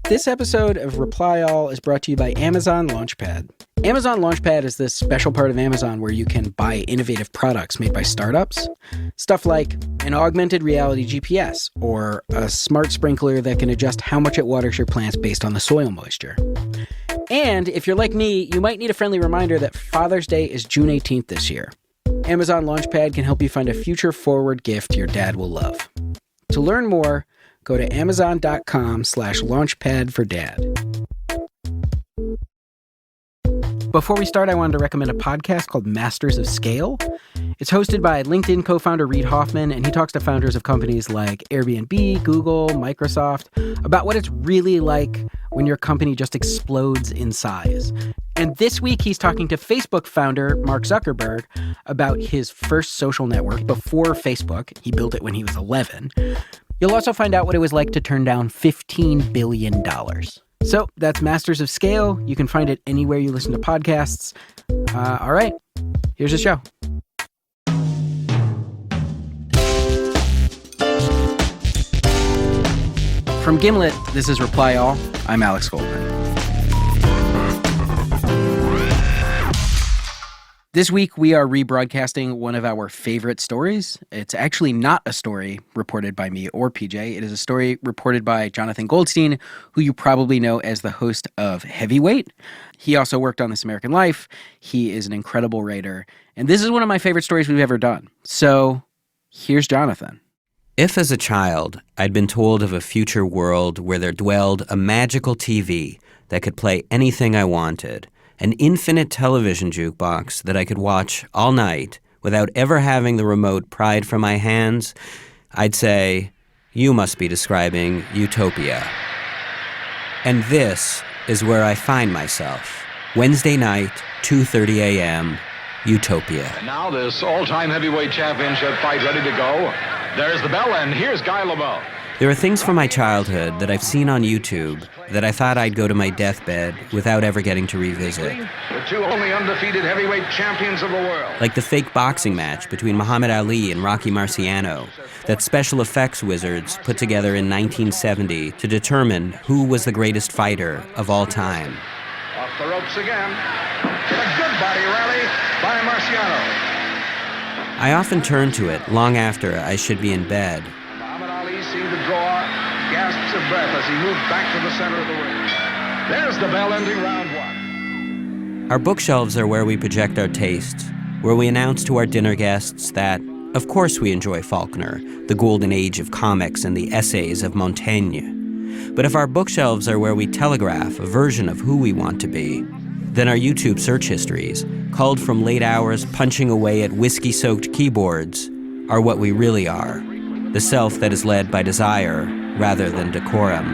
This episode of Reply All is brought to you by Amazon Launchpad. Amazon Launchpad is this special part of Amazon where you can buy innovative products made by startups. Stuff like an augmented reality GPS or a smart sprinkler that can adjust how much it waters your plants based on the soil moisture. And if you're like me, you might need a friendly reminder that Father's Day is June 18th this year. Amazon Launchpad can help you find a future-forward gift your dad will love. To learn more, go to amazon.com/launchpadfordad. Before we start, I wanted to recommend a podcast called Masters of Scale. It's hosted by LinkedIn co-founder Reid Hoffman, and he talks to founders of companies like Airbnb, Google, Microsoft, about what it's really like when your company just explodes in size. And this week, he's talking to Facebook founder Mark Zuckerberg about his first social network before Facebook. He built it when he was 11. You'll also find out what it was like to turn down $15 billion. So that's Masters of Scale. You can find it anywhere you listen to podcasts. All right, here's the show. From Gimlet, this is Reply All. I'm Alex Goldman. This week, we are rebroadcasting one of our favorite stories. It's actually not a story reported by me or PJ. It is a story reported by Jonathan Goldstein, who you probably know as the host of Heavyweight. He also worked on This American Life. He is an incredible writer. And this is one of my favorite stories we've ever done. So here's Jonathan. If as a child I'd been told of a future world where there dwelled a magical TV that could play anything I wanted, an infinite television jukebox that I could watch all night without ever having the remote pried from my hands, I'd say, you must be describing utopia. And this is where I find myself. Wednesday night, 2:30 a.m., Utopia. And now this all-time heavyweight championship fight ready to go. There's the bell, and here's Guy LeBeau. There are things from my childhood that I've seen on YouTube that I thought I'd go to my deathbed without ever getting to revisit. The two only undefeated heavyweight champions of the world. Like the fake boxing match between Muhammad Ali and Rocky Marciano that special effects wizards put together in 1970 to determine who was the greatest fighter of all time. Off the ropes again. A good body rally by Marciano. I often turn to it long after I should be in bed. Muhammad Ali seemed to draw gasps of breath as he moved back to the center of the ring. There's the bell ending round one. Our bookshelves are where we project our tastes, where we announce to our dinner guests that, of course we enjoy Faulkner, the golden age of comics and the essays of Montaigne. But if our bookshelves are where we telegraph a version of who we want to be, then our YouTube search histories, culled from late hours punching away at whiskey-soaked keyboards, are what we really are. The self that is led by desire rather than decorum.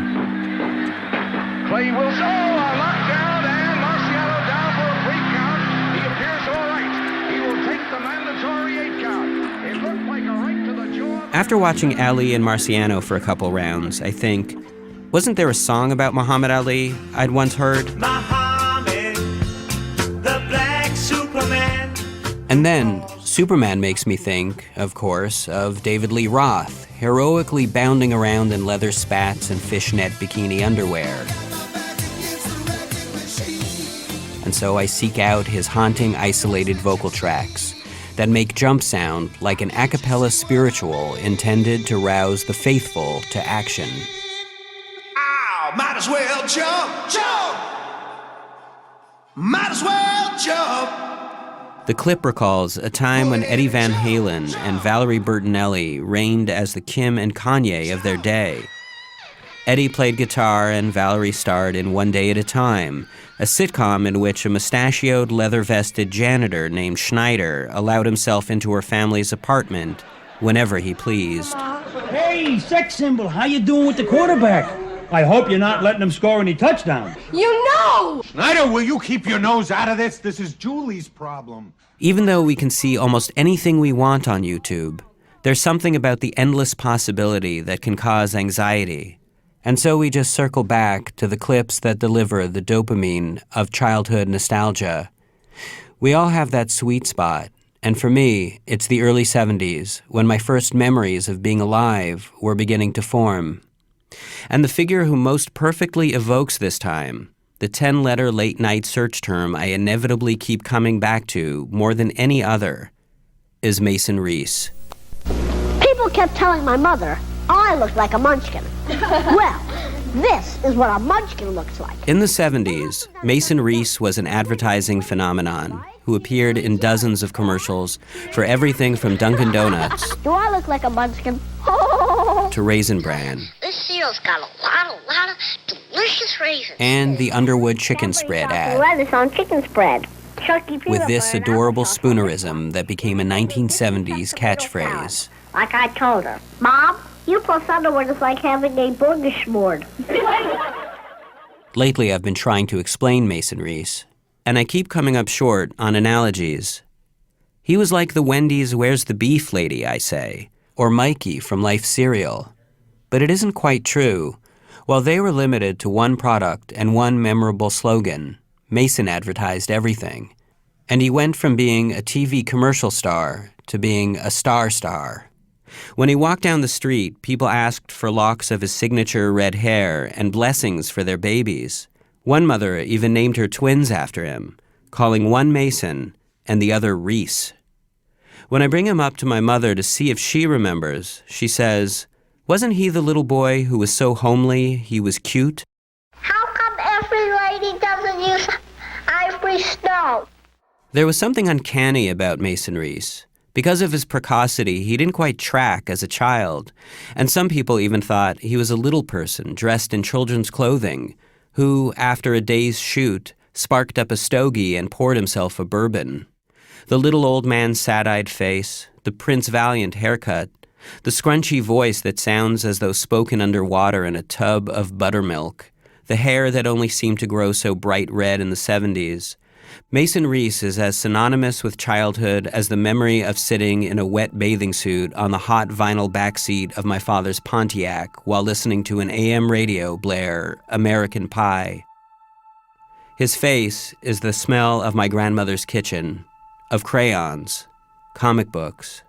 Clay Wilson, a knockdown, and Marciano down for a 3 count. He appears all right. He will take the mandatory 8 count. It looked like a right to the jaw. After watching Ali and Marciano for a couple rounds, I think, wasn't there a song about Muhammad Ali I'd once heard? Muhammad, the black Superman. And then, Superman makes me think, of course, of David Lee Roth, heroically bounding around in leather spats and fishnet bikini underwear. And so I seek out his haunting, isolated vocal tracks that make Jump sound like an a cappella spiritual intended to rouse the faithful to action. Ow, might as well jump, jump! Might as well jump! The clip recalls a time when Eddie Van Halen and Valerie Bertinelli reigned as the Kim and Kanye of their day. Eddie played guitar and Valerie starred in One Day at a Time, a sitcom in which a mustachioed, leather-vested janitor named Schneider allowed himself into her family's apartment whenever he pleased. Hey, sex symbol, how you doing with the quarterback? I hope you're not letting him score any touchdowns. You know! Snyder, will you keep your nose out of this? This is Julie's problem. Even though we can see almost anything we want on YouTube, there's something about the endless possibility that can cause anxiety. And so we just circle back to the clips that deliver the dopamine of childhood nostalgia. We all have that sweet spot, and for me, it's the early 70s, when my first memories of being alive were beginning to form. And the figure who most perfectly evokes this time, the 10-letter late-night search term I inevitably keep coming back to more than any other, is Mason Reese. People kept telling my mother I looked like a munchkin. Well, this is what a munchkin looks like. In the 70s, Mason Reese was an advertising phenomenon who appeared in dozens of commercials for everything from Dunkin' Donuts Do I look like a munchkin? to Raisin Bran This cereal's got a lot of delicious raisins. and the Underwood chicken spread ad, Lettuce on chicken spread. Chunky peanut with this butter and adorable applesauce. spoonerism that became a 1970s catchphrase. Like I told her, Mom, you plus Underwood is like having a smorgasbord. Lately, I've been trying to explain Mason Reese, and I keep coming up short on analogies. He was like the Wendy's Where's the Beef lady, I say, or Mikey from Life cereal. But it isn't quite true. While they were limited to one product and one memorable slogan, Mason advertised everything. And he went from being a TV commercial star to being a star. When he walked down the street, people asked for locks of his signature red hair and blessings for their babies. One mother even named her twins after him, calling one Mason and the other Reese. When I bring him up to my mother to see if she remembers, she says, "Wasn't he the little boy who was so homely he was cute?" How come every lady doesn't use ivory snow? There was something uncanny about Mason Reese. Because of his precocity, he didn't quite track as a child, and some people even thought he was a little person dressed in children's clothing, who, after a day's shoot, sparked up a stogie and poured himself a bourbon. The little old man's sad-eyed face, the Prince Valiant haircut, the scrunchy voice that sounds as though spoken underwater in a tub of buttermilk, the hair that only seemed to grow so bright red in the 70s. Mason Reese is as synonymous with childhood as the memory of sitting in a wet bathing suit on the hot vinyl backseat of my father's Pontiac while listening to an AM radio blare American Pie. His face is the smell of my grandmother's kitchen, of crayons, comic books.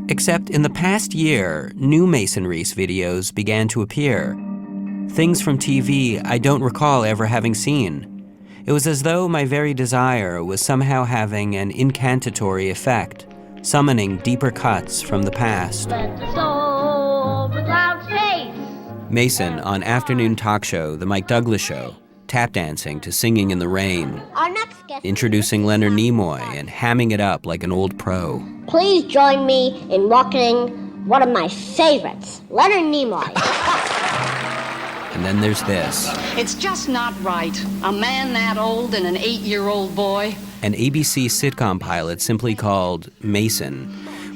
Except in the past year, new Mason Reese videos began to appear. Things from TV I don't recall ever having seen. It was as though my very desire was somehow having an incantatory effect, summoning deeper cuts from the past. Let the storm clouds face. Mason on afternoon talk show The Mike Douglas Show, tap dancing to Singing in the Rain, Our next guest. introducing Leonard Nimoy and hamming it up like an old pro. Please join me in welcoming one of my favorites, Leonard Nimoy. And then there's this, It's just not right. A man that old and an 8-year-old boy. an ABC sitcom pilot simply called Mason,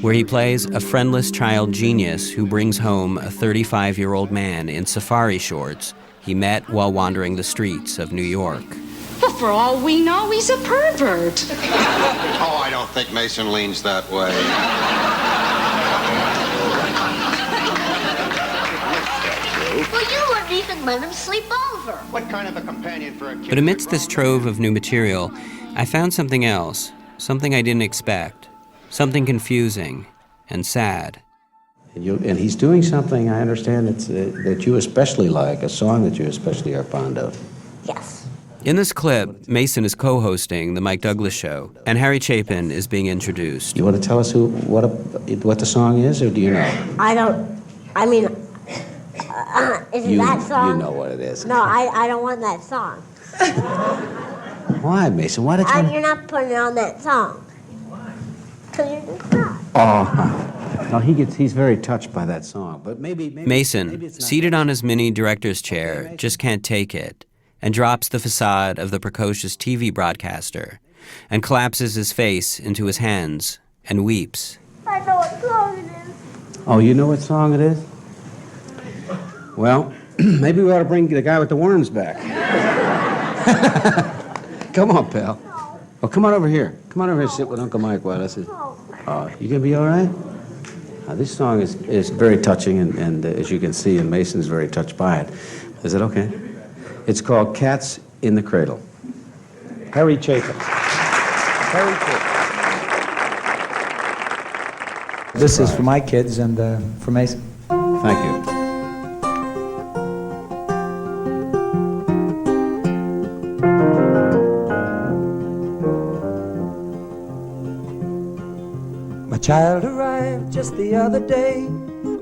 where he plays a friendless child genius who brings home a 35-year-old man in safari shorts he met while wandering the streets of New York. But for all we know, he's a pervert. Oh, I don't think Mason leans that way. Well, you wouldn't even let him sleep over. What kind of a companion for a kid? But amidst this trove of new material, I found something else, something I didn't expect, something confusing and sad. And he's doing something, I understand, that you especially like, a song that you especially are fond of. Yes. In this clip, Mason is co-hosting The Mike Douglas Show, and Harry Chapin is being introduced. You want to tell us what the song is, or do you know? I don't, is it that song? You know what it is. No, I don't want that song. Why, Mason? Why did you... You're not putting on that song. Because you're just not. Oh, no, he's very touched by that song, but maybe Mason, it's not. seated on his mini director's chair, just can't take it, and drops the facade of the precocious TV broadcaster, and collapses his face into his hands, and weeps. I know what song it is. Oh, you know what song it is? Well, maybe we ought to bring the guy with the worms back. Come on, pal. Oh, come on over here. Come on over here, sit with Uncle Mike while this is... you gonna be all right? This song is very touching, and as you can see, and Mason's very touched by it. Is it okay? It's called Cats in the Cradle. Harry Chapin. Harry Chapin. This is for my kids and for Mason. Thank you. My child arrived just the other day.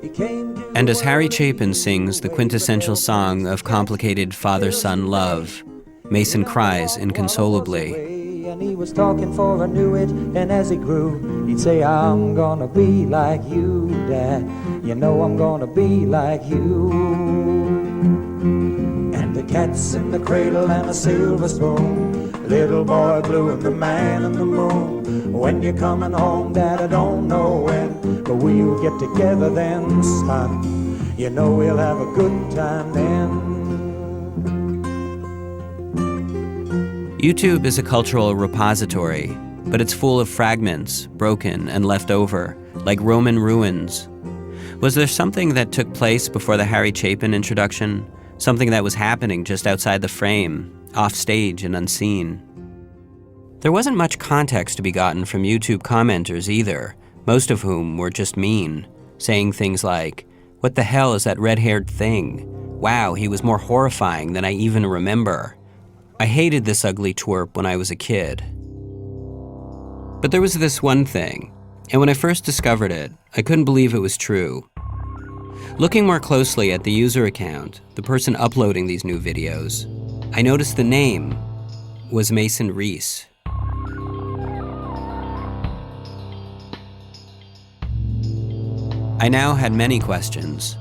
He came to And as Harry Chapin sings the quintessential song of complicated father-son love, Mason cries inconsolably. And he was talking for I knew it, and as he grew, he'd say, I'm gonna be like you, Dad. You know I'm gonna be like you. And the cat's in the cradle and a silver spoon, little boy blue and the man in the moon. When you're coming home, Dad, I don't know when, but we'll get together then, son. You know we'll have a good time then. YouTube is a cultural repository, but it's full of fragments, broken and left over, like Roman ruins. Was there something that took place before the Harry Chapin introduction? Something that was happening just outside the frame, off stage and unseen? There wasn't much context to be gotten from YouTube commenters either, most of whom were just mean, saying things like, "What the hell is that red-haired thing? Wow, he was more horrifying than I even remember. I hated this ugly twerp when I was a kid." But there was this one thing, and when I first discovered it, I couldn't believe it was true. Looking more closely at the user account, the person uploading these new videos, I noticed the name was Mason Reese. I now had many questions.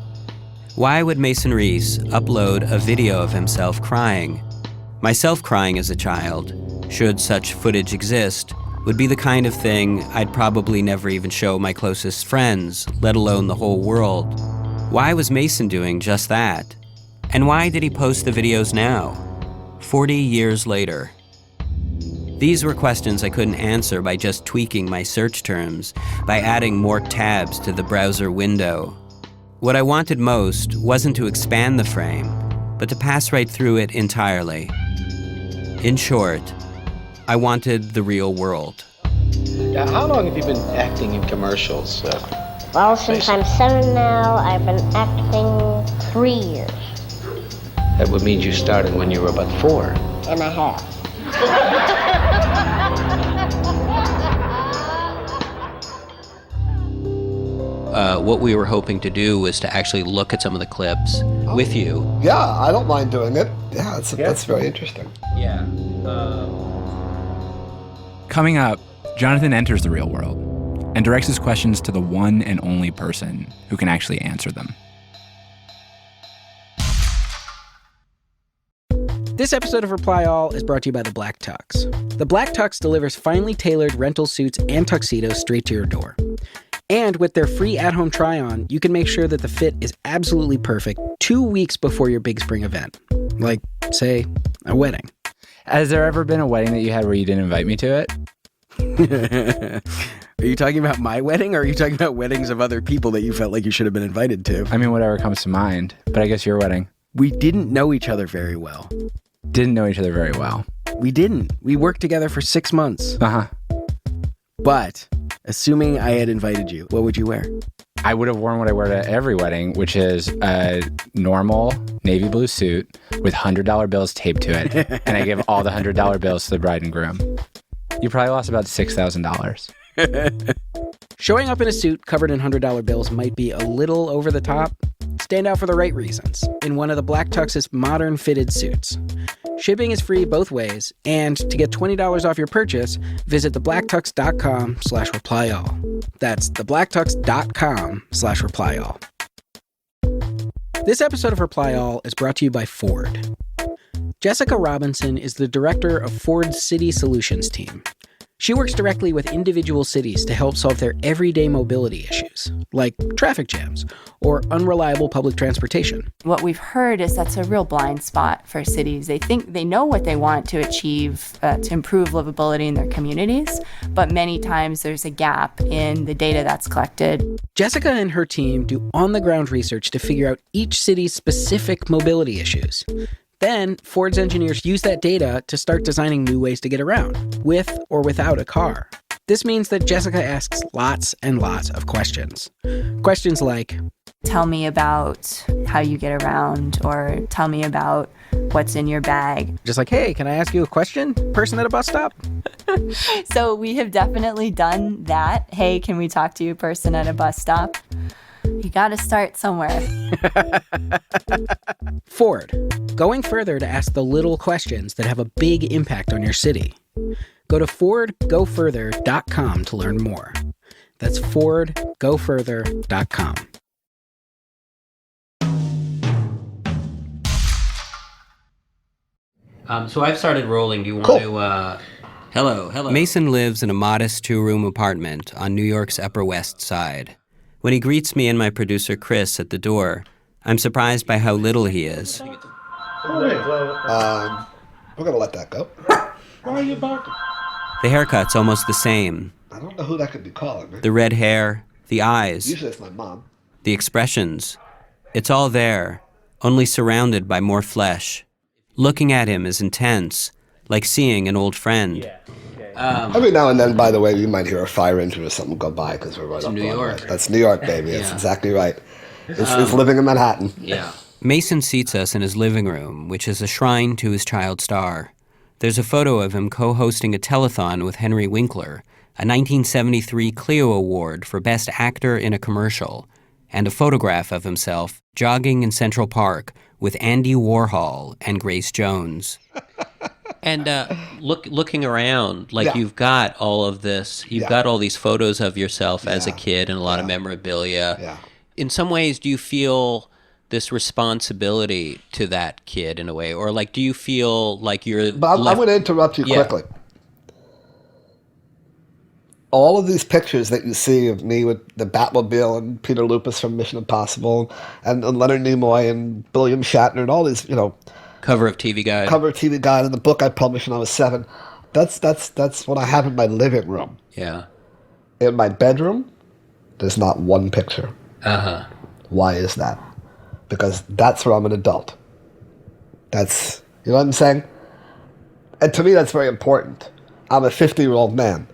Why would Mason Reese upload a video of himself crying? Myself crying as a child, should such footage exist, would be the kind of thing I'd probably never even show my closest friends, let alone the whole world. Why was Mason doing just that? And why did he post the videos now, 40 years later? These were questions I couldn't answer by just tweaking my search terms, by adding more tabs to the browser window. What I wanted most wasn't to expand the frame, but to pass right through it entirely. In short, I wanted the real world. Yeah, how long have you been acting in commercials? Well, since I'm 7 now, I've been acting 3 years. That would mean you started when you were about 4. And a half. What we were hoping to do was to actually look at some of the clips with you. Yeah, I don't mind doing it. Yeah, that's very interesting. Yeah. Coming up, Jonathan enters the real world and directs his questions to the one and only person who can actually answer them. This episode of Reply All is brought to you by The Black Tux. The Black Tux delivers finely tailored rental suits and tuxedos straight to your door. And with their free at-home try-on, you can make sure that the fit is absolutely perfect 2 weeks before your big spring event. Like, say, a wedding. Has there ever been a wedding that you had where you didn't invite me to it? Are you talking about my wedding, or are you talking about weddings of other people that you felt like you should have been invited to? I mean, whatever comes to mind, but I guess your wedding. We didn't know each other very well. Didn't know each other very well. We didn't. We worked together for 6 months. Uh-huh. But, assuming I had invited you, what would you wear? I would have worn what I wear to every wedding, which is a normal navy blue suit with $100 bills taped to it. And I give all the $100 bills to the bride and groom. You probably lost about $6,000. Showing up in a suit covered in $100 bills might be a little over the top. Stand out for the right reasons in one of the Black Tux's modern fitted suits. Shipping is free both ways, and to get $20 off your purchase, visit theblacktux.com/replyall. That's theblacktux.com/replyall. This episode of Reply All is brought to you by Ford. Jessica Robinson is the director of Ford's City Solutions team. She works directly with individual cities to help solve their everyday mobility issues, like traffic jams or unreliable public transportation. What we've heard is that's a real blind spot for cities. They think they know what they want to achieve to improve livability in their communities, but many times there's a gap in the data that's collected. Jessica and her team do on-the-ground research to figure out each city's specific mobility issues. Then, Ford's engineers use that data to start designing new ways to get around, with or without a car. This means that Jessica asks lots and lots of questions. Questions like, tell me about how you get around, or tell me about what's in your bag. Just like, hey, can I ask you a question, person at a bus stop? So we have definitely done that. Hey, can we talk to you, person at a bus stop? You gotta start somewhere. Ford, going further to ask the little questions that have a big impact on your city. Go to FordGoFurther.com to learn more. That's FordGoFurther.com. So I've started rolling. Do you want to... Hello. Mason lives in a modest 2-room apartment on New York's Upper West Side. When he greets me and my producer Chris at the door, I'm surprised by how little he is. We're going to let that go. Why are you barking? The haircut's almost the same. I don't know who that could be calling me. The red hair, the eyes. Usually it's my mom. The expressions. It's all there, only surrounded by more flesh. Looking at him is intense, like seeing an old friend. Every now and then, by the way, you might hear a fire engine or something go by because we're right up New York. That's New York, baby. That's exactly right. It's living in Manhattan. Yeah. Mason seats us in his living room, which is a shrine to his child star. There's a photo of him co-hosting a telethon with Henry Winkler, a 1973 Clio Award for Best Actor in a Commercial, and a photograph of himself jogging in Central Park with Andy Warhol and Grace Jones. And looking around, you've got all of this, you've got all these photos of yourself as a kid and a lot of memorabilia. Yeah. In some ways, do you feel this responsibility to that kid in a way? Or do you feel like you're... But I'm going to interrupt you quickly. All of these pictures that you see of me with the Batmobile and Peter Lupus from Mission Impossible and Leonard Nimoy and William Shatner and all these, Cover of TV Guide. Cover of TV Guide and the book I published when I was 7. That's what I have in my living room. Yeah. In my bedroom, there's not one picture. Uh-huh. Why is that? Because that's where I'm an adult. That's, you know what I'm saying? And to me, that's very important. I'm a 50-year-old man.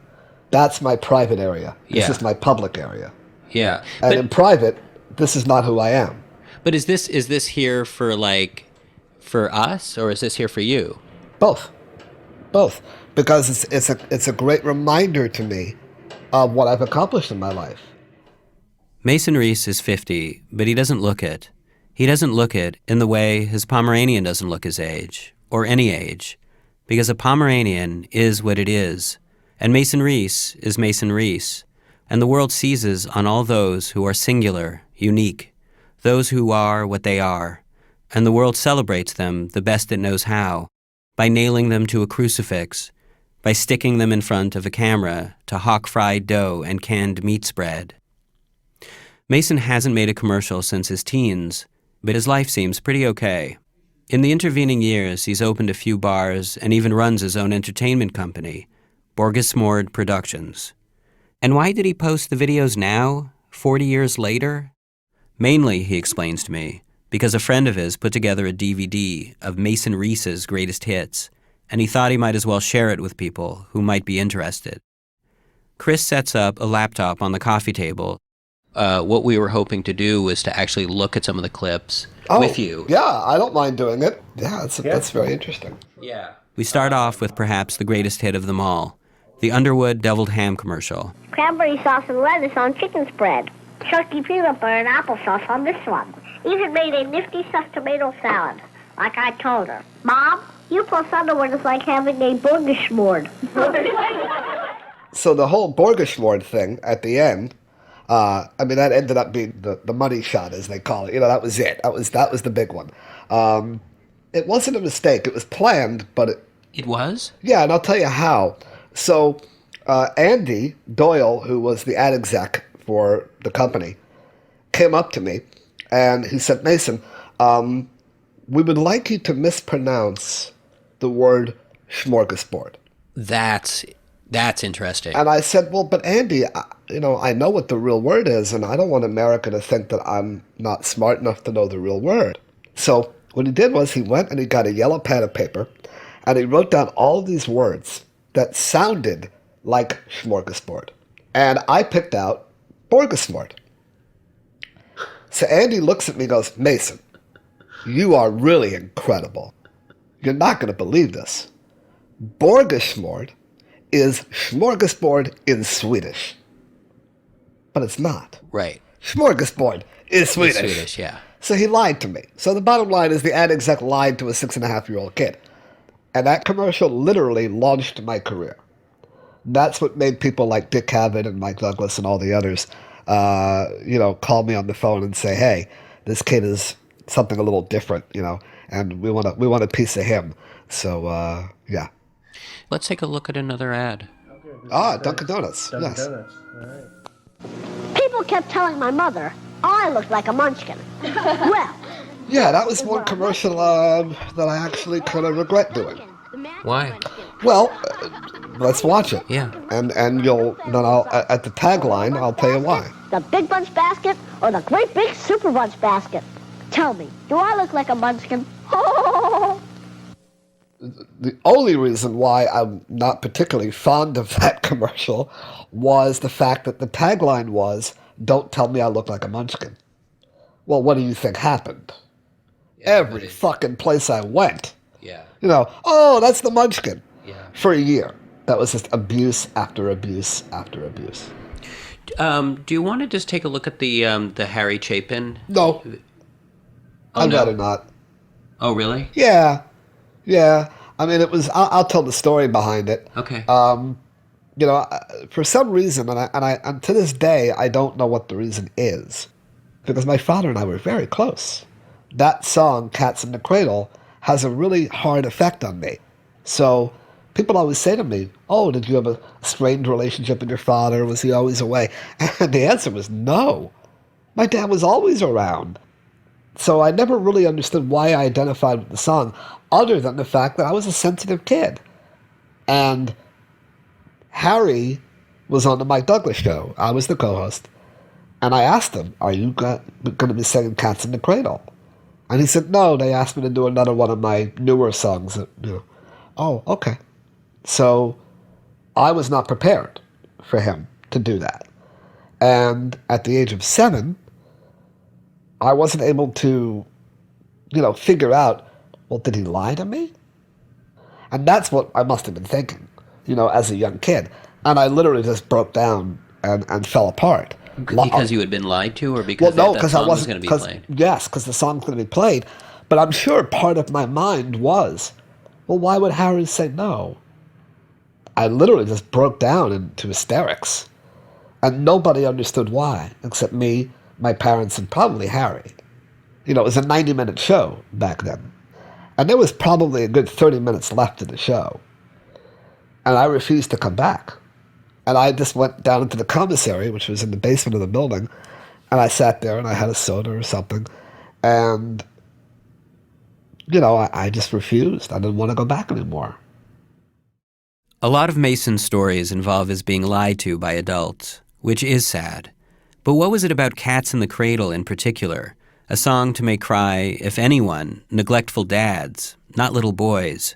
That's my private area. This is my public area. Yeah. And in private, this is not who I am. But is this here for for us, or is this here for you? Both. Because it's a great reminder to me of what I've accomplished in my life. Mason Reese is 50, but he doesn't look it. He doesn't look it in the way his Pomeranian doesn't look his age, or any age, because a Pomeranian is what it is, and Mason Reese is Mason Reese, and the world seizes on all those who are singular, unique, those who are what they are, and the world celebrates them the best it knows how, by nailing them to a crucifix, by sticking them in front of a camera to hawk fried dough and canned meat spread. Mason hasn't made a commercial since his teens, but his life seems pretty okay. In the intervening years, he's opened a few bars and even runs his own entertainment company, Borgesmord Productions. And why did he post the videos now, 40 years later? Mainly, he explains to me, because a friend of his put together a DVD of Mason Reese's greatest hits, and he thought he might as well share it with people who might be interested. Chris sets up a laptop on the coffee table. What we were hoping to do was to actually look at some of the clips with you. Yeah, I don't mind doing it. Yeah, that's very interesting. Yeah. We start off with perhaps the greatest hit of them all, the Underwood deviled ham commercial. Cranberry sauce and lettuce on chicken spread. Chunky peanut butter and applesauce on this one. Even made a nifty stuffed tomato salad, like I told her. Mom, you plus Underwood is like having a Borgesmord. So the whole Borgesmord thing at the end, that ended up being the money shot, as they call it. That was it. That was the big one. It wasn't a mistake. It was planned, but it was? Yeah, and I'll tell you how. So Andy Doyle, who was the ad exec for the company, came up to me and he said, Mason, we would like you to mispronounce the word smorgasbord. That's interesting. And I said, well, but Andy, I know what the real word is, and I don't want America to think that I'm not smart enough to know the real word. So what he did was he went and he got a yellow pad of paper, and he wrote down all of these words that sounded like smorgasbord. And I picked out Borgasmord. So Andy looks at me and goes, Mason, you are really incredible. You're not going to believe this. Borgasmord is smorgasbord in Swedish. But it's not. Right. Smorgasbord is Swedish. It's Swedish, yeah. So he lied to me. So the bottom line is the ad exec lied to a 6.5-year-old kid. And that commercial literally launched my career. That's what made people like Dick Cavett and Mike Douglas and all the others, call me on the phone and say, hey, this kid is something a little different, and we want a piece of him. So, yeah. Let's take a look at another ad. Dunkin' Donuts. Dunkin' Yes. Donuts. All right. People kept telling my mother I looked like a munchkin. Well, Yeah, that was one commercial that I actually kind of regret doing. Why? Well, let's watch it. Yeah. And I'll at the tagline I'll tell you why. the Big Bunch basket or the Great Big Super Bunch basket? Tell me, do I look like a munchkin? The only reason why I'm not particularly fond of that commercial was the fact that the tagline was, "Don't tell me I look like a munchkin." Well, what do you think happened? Every fucking place I went. Yeah. Oh, that's the munchkin. Yeah. For a year. That was just abuse after abuse after abuse. Do you want to just take a look at the Harry Chapin? No. Oh, I'd no? rather not. Oh, really? Yeah. I mean, it was. I'll tell the story behind it. Okay. For some reason, and to this day, I don't know what the reason is, because my father and I were very close. That song, "Cats in the Cradle," has a really hard effect on me. So people always say to me, "Oh, did you have a strained relationship with your father? Was he always away?" And the answer was no. My dad was always around. So I never really understood why I identified with the song, other than the fact that I was a sensitive kid. And Harry was on the Mike Douglas show. I was the co-host. And I asked him, "Are you going to be singing Cats in the Cradle?" And he said, "No, they asked me to do another one of my newer songs." Oh, okay. So I was not prepared for him to do that. And at the age of 7, I wasn't able to, figure out, well, did he lie to me? And that's what I must have been thinking, as a young kid. And I literally just broke down and fell apart. Because you had been lied to, or because that song was going to be played? Yes, because the song's going to be played. But I'm sure part of my mind was, well, why would Harry say no? I literally just broke down into hysterics. And nobody understood why, except me, my parents, and probably Harry. It was a 90-minute show back then. And there was probably a good 30 minutes left of the show. And I refused to come back. And I just went down into the commissary, which was in the basement of the building, and I sat there and I had a soda or something. And, I just refused. I didn't want to go back anymore. A lot of Mason's stories involve his being lied to by adults, which is sad. But what was it about Cats in the Cradle in particular? A song to make cry, if anyone, neglectful dads, not little boys.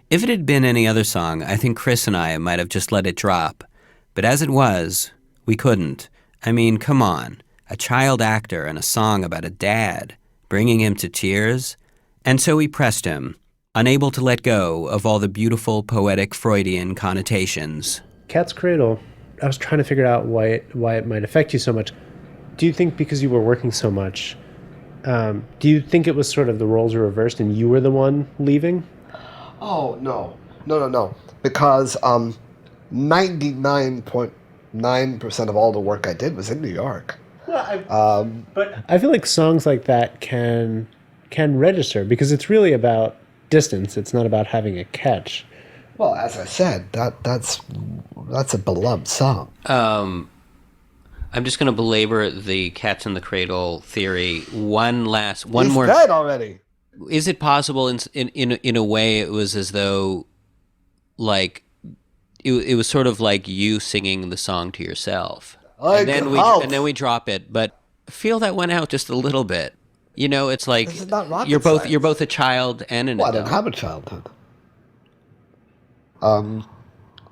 If it had been any other song, I think Chris and I might have just let it drop. But as it was, we couldn't. I mean, come on. A child actor and a song about a dad, bringing him to tears? And so we pressed him, unable to let go of all the beautiful, poetic Freudian connotations. Cat's Cradle, I was trying to figure out why it might affect you so much. Do you think because you were working so much, do you think it was sort of the roles were reversed and you were the one leaving? Oh, no. No. Because 99.9% of all the work I did was in New York. But I feel like songs like that can register because it's really about distance. It's not about having a catch. Well, as I said, that's a beloved song. I'm just going to belabor the Cats in the Cradle theory. One more. He's dead already. Is it possible in a way it was as though, like, it was sort of like you singing the song to yourself, and then we drop it, but I feel that went out just a little bit. It's like you're both a child and an adult. I don't have a childhood.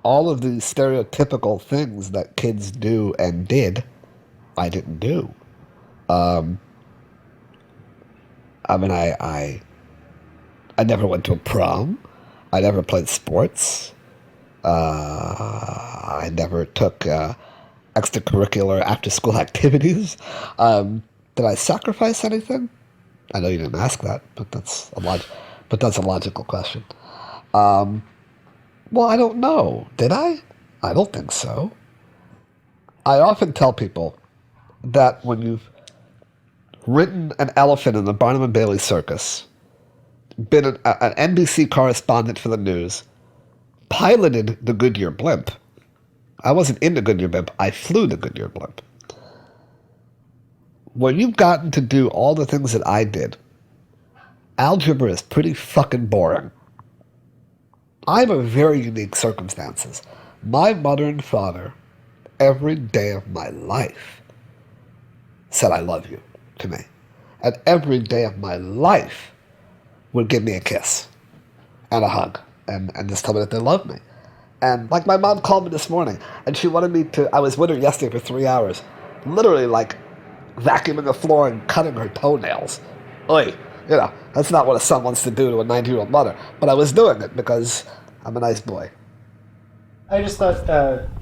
all of these stereotypical things that kids do and did, I didn't do. I mean, I never went to a prom. I never played sports. I never took extracurricular after-school activities. Did I sacrifice anything? I know you didn't ask that, but that's a logical question. Well, I don't know. Did I? I don't think so. I often tell people that when you've ridden an elephant in the Barnum and Bailey circus, been an NBC correspondent for the news, piloted the Goodyear blimp. I wasn't in the Goodyear blimp. I flew the Goodyear blimp. When you've gotten to do all the things that I did, algebra is pretty fucking boring. I have a very unique circumstances. My mother and father, every day of my life, said I love you to me. And every day of my life would give me a kiss and a hug and just tell me that they loved me. And like my mom called me this morning and she wanted me to, I was with her yesterday for 3 hours, literally like vacuuming the floor and cutting her toenails. Oy, you know, that's not what a son wants to do to a 90-year-old mother. But I was doing it because I'm a nice boy. I just thought,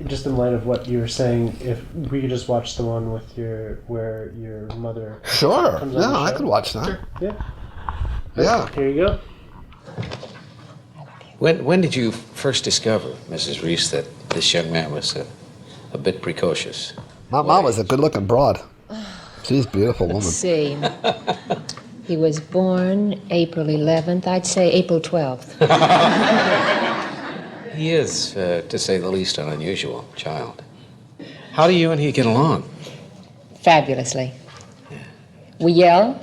just in light of what you were saying, if we could just watch the one with where your mother. Sure. Comes on Yeah, the I show. could watch that. Sure. Yeah. Yeah. Here you go. When did you first discover, Mrs. Reese, that this young man was a bit precocious? My mom was a good-looking broad. She's a beautiful woman. Let's see. He was born April 11th. I'd say April 12th. He is, to say the least, an unusual child. How do you and he get along? Fabulously. We yell,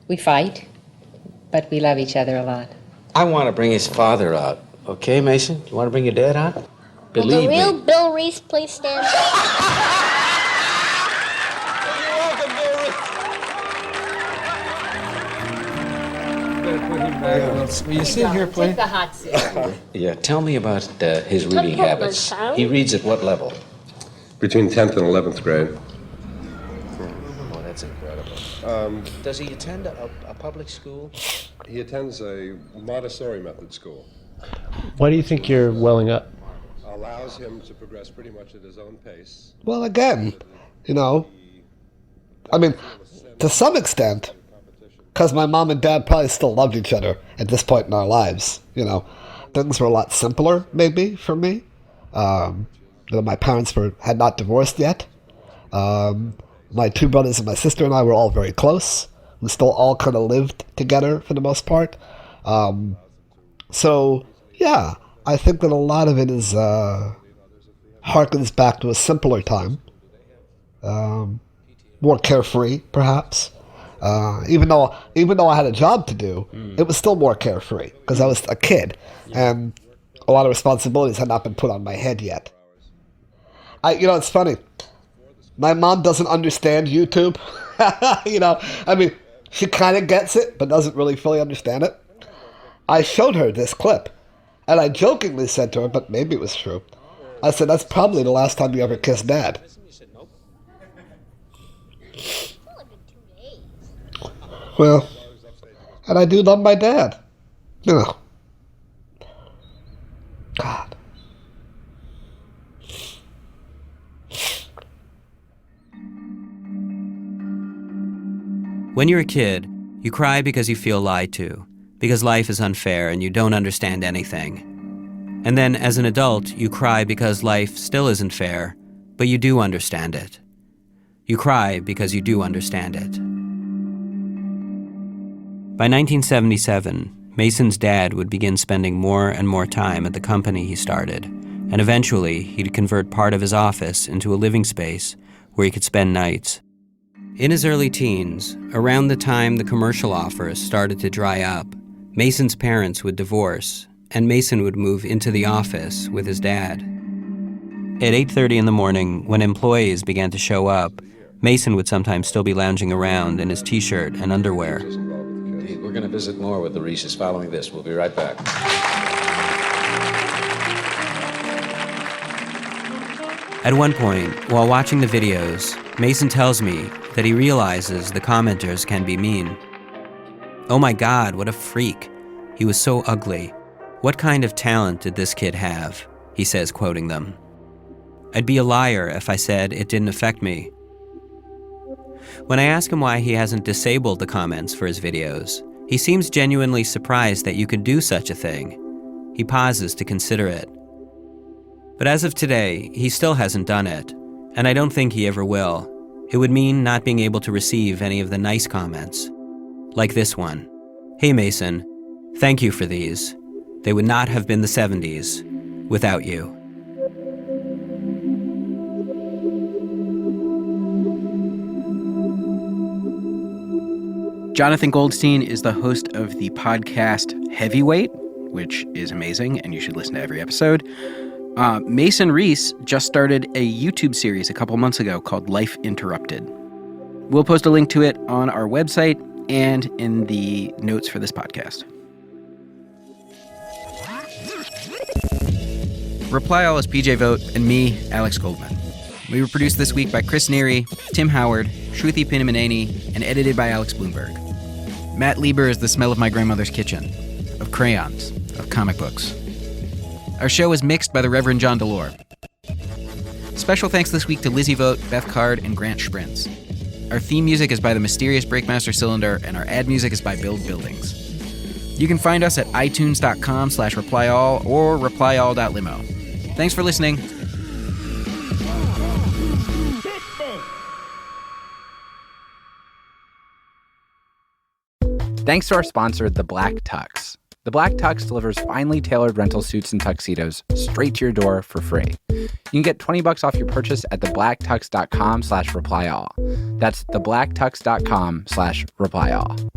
we fight, but we love each other a lot. I want to bring his father out. Okay, Mason? You want to bring your dad out? Will Believe the real me. Bill Reese please stand up? Will you sit here, please? Take the hot seat. Yeah, tell me about his reading Come on, habits. son. He reads at what level? Between 10th and 11th grade. Oh, that's incredible. Does he attend a public school? He attends a Montessori method school. Why do you think you're welling up? Allows him to progress pretty much at his own pace. Well, again, you know, I mean, to some extent, because my mom and dad probably still loved each other at this point in our lives, you know, things were a lot simpler, maybe, for me. You know, my parents had not divorced yet. My two brothers and my sister and I were all very close. We still all kind of lived together for the most part. So, yeah, I think that a lot of it is harkens back to a simpler time. More carefree, perhaps. Even though I had a job to do, it was still more carefree because I was a kid and a lot of responsibilities had not been put on my head yet. You know, it's funny. My mom doesn't understand YouTube. You know, I mean, she kind of gets it, but doesn't really fully understand it. I showed her this clip, and I jokingly said to her, but maybe it was true. I said, that's probably the last time you ever kissed Dad. Well, and I do love my dad. You know. God. When you're a kid, you cry because you feel lied to, because life is unfair and you don't understand anything. And then as an adult, you cry because life still isn't fair, but you do understand it. You cry because you do understand it. By 1977, Mason's dad would begin spending more and more time at the company he started, and eventually he'd convert part of his office into a living space where he could spend nights. In his early teens, around the time the commercial offers started to dry up, Mason's parents would divorce, and Mason would move into the office with his dad. At 8:30 in the morning, when employees began to show up, Mason would sometimes still be lounging around in his t-shirt and underwear. We're going to visit more with the Reeses following this. We'll be right back. At one point, while watching the videos, Mason tells me that he realizes the commenters can be mean. "Oh my God, what a freak. He was so ugly. What kind of talent did this kid have?" he says, quoting them. "I'd be a liar if I said it didn't affect me." When I ask him why he hasn't disabled the comments for his videos, he seems genuinely surprised that you could do such a thing. He pauses to consider it. But as of today, he still hasn't done it, and I don't think he ever will. It would mean not being able to receive any of the nice comments. Like this one. "Hey Mason, thank you for these. They would not have been the 70s without you." Jonathan Goldstein is the host of the podcast Heavyweight, which is amazing, and you should listen to every episode. Mason Reese just started a YouTube series a couple months ago called Life Interrupted. We'll post a link to it on our website and in the notes for this podcast. Reply All is PJ Vogt and me, Alex Goldman. We were produced this week by Chris Neary, Tim Howard, Shruti Pinamaneni, and edited by Alex Bloomberg. Matt Lieber is the smell of my grandmother's kitchen, of crayons, of comic books. Our show is mixed by the Reverend John Delore. Special thanks this week to Lizzie Vogt, Beth Card, and Grant Sprintz. Our theme music is by the mysterious Breakmaster Cylinder, and our ad music is by Build Buildings. You can find us at itunes.com/replyall or replyall.limo. Thanks for listening. Thanks to our sponsor, The Black Tux. The Black Tux delivers finely tailored rental suits and tuxedos straight to your door for free. You can get $20 off your purchase at theblacktux.com/replyall. That's theblacktux.com/replyall.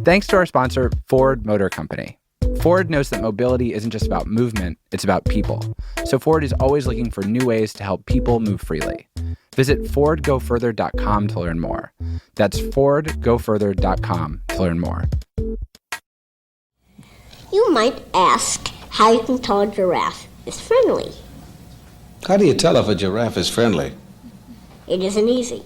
Thanks to our sponsor, Ford Motor Company. Ford knows that mobility isn't just about movement, it's about people. So Ford is always looking for new ways to help people move freely. Visit FordGoFurther.com to learn more. That's FordGoFurther.com to learn more. You might ask how you can tell a giraffe is friendly. How do you tell if a giraffe is friendly? It isn't easy.